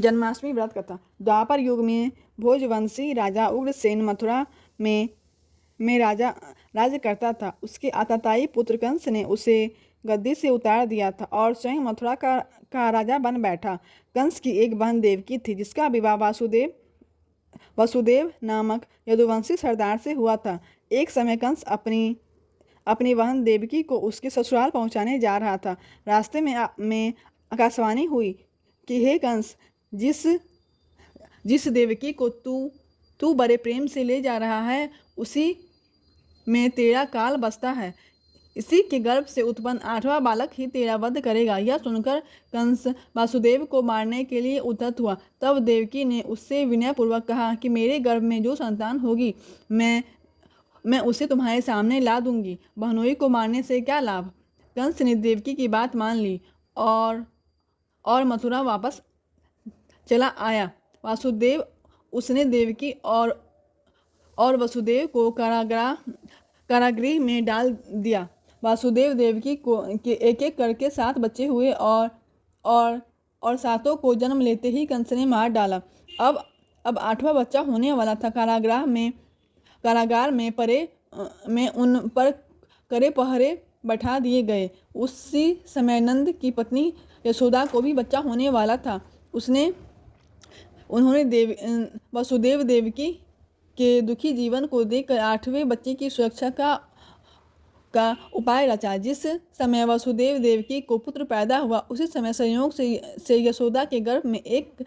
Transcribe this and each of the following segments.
जन्माष्टमी व्रत कथा। द्वापर युग में भोजवंशी राजा उग्रसेन मथुरा में राज्य करता था। उसके आताताई पुत्र कंस ने उसे गद्दी से उतार दिया था और स्वयं मथुरा का राजा बन बैठा। कंस की एक बहन देवकी थी, जिसका विवाह वसुदेव नामक यदुवंशी सरदार से हुआ था। एक समय कंस अपनी बहन देवकी को उसके ससुराल पहुंचाने जा रहा था। रास्ते में आकाशवाणी हुई कि हे कंस, जिस देवकी को तू बड़े प्रेम से ले जा रहा है, उसी में तेरा काल बसता है। इसी के गर्भ से उत्पन्न 8वां बालक ही तेरा वध करेगा। यह सुनकर कंस वासुदेव को मारने के लिए उद्यत हुआ। तब देवकी ने उससे विनयपूर्वक कहा कि मेरे गर्भ में जो संतान होगी, मैं उसे तुम्हारे सामने ला दूंगी। बहनोई को मारने से क्या लाभ। कंस ने देवकी की बात मान ली और मथुरा वापस चला आया। उसने देवकी और वसुदेव को कारागृह में डाल दिया। वासुदेव देवकी को एक एक करके 7 बच्चे हुए और सातों को जन्म लेते ही कंस ने मार डाला। अब 8वां बच्चा होने वाला था। कारागार में उन पर कड़े पहरे बैठा दिए गए। उसी समय नंद की पत्नी यशोदा को भी बच्चा होने वाला था। उन्होंने वसुदेव देवकी के दुखी जीवन को देखकर 8वें बच्चे की सुरक्षा का उपाय रचा। जिस समय वसुदेव देवकी को पुत्र पैदा हुआ, उसी समय संयोग से यशोदा के गर्भ में एक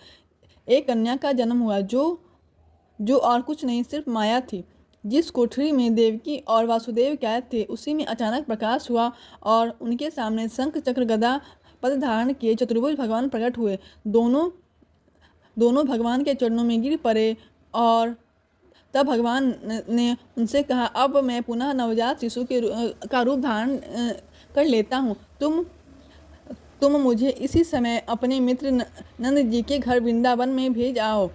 कन्या का जन्म हुआ, जो और कुछ नहीं, सिर्फ माया थी। जिस कोठरी में देवकी और वासुदेव कैद थे, उसी में अचानक प्रकाश हुआ और उनके सामने शंख चक्र गदा पद धारण किए चतुर्भुज भगवान प्रकट हुए। दोनों भगवान के चरणों में गिर पड़े और तब भगवान ने उनसे कहा, अब मैं पुनः नवजात शिशु का रूप धारण कर लेता हूँ। तुम मुझे इसी समय अपने मित्र नंद जी के घर वृंदावन में भेज आओ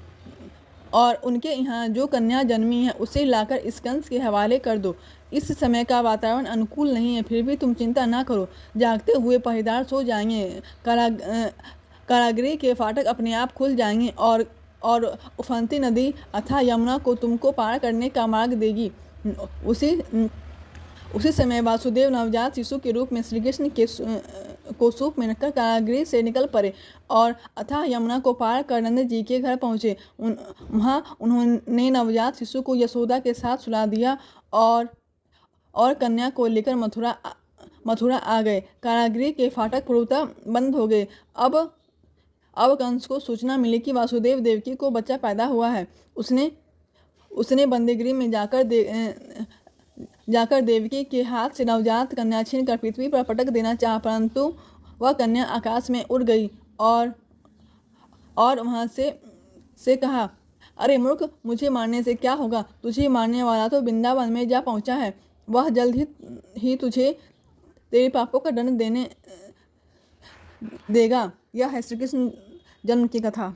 और उनके यहाँ जो कन्या जन्मी है, उसे लाकर इस कंस के हवाले कर दो। इस समय का वातावरण अनुकूल नहीं है, फिर भी तुम चिंता ना करो। जागते हुए पहरेदार सो जाएंगे। कारागृह के फाटक अपने आप खुल जाएंगे और उफनती नदी अथवा यमुना को तुमको पार करने का मार्ग देगी। उसी समय वासुदेव नवजात शिशु के रूप में श्री कृष्ण को सूप में रखकर कारागृह से निकल पड़े और अथाह यमुना को पार कर नंद जी के घर पहुँचे। वहाँ उन्होंने नवजात शिशु को यशोदा के साथ सुला दिया और कन्या को लेकर मथुरा आ गए। कारागृह के फाटक पूर्णतः बंद हो गए। अब कंस को सूचना मिली कि वासुदेव देवकी को बच्चा पैदा हुआ है। उसने बंदीगृह में जाकर देवकी के हाथ से नवजात कन्या छीन कर पृथ्वी पर पटक देना चाहा, परंतु वह कन्या आकाश में उड़ गई और वहां से कहा, अरे मूर्ख, मुझे मारने से क्या होगा। तुझे मारने वाला तो वृंदावन में जा पहुंचा है। वह जल्द ही तुझे तेरे पापों का दंड देगा। यह है श्री कृष्ण जन्म की कथा।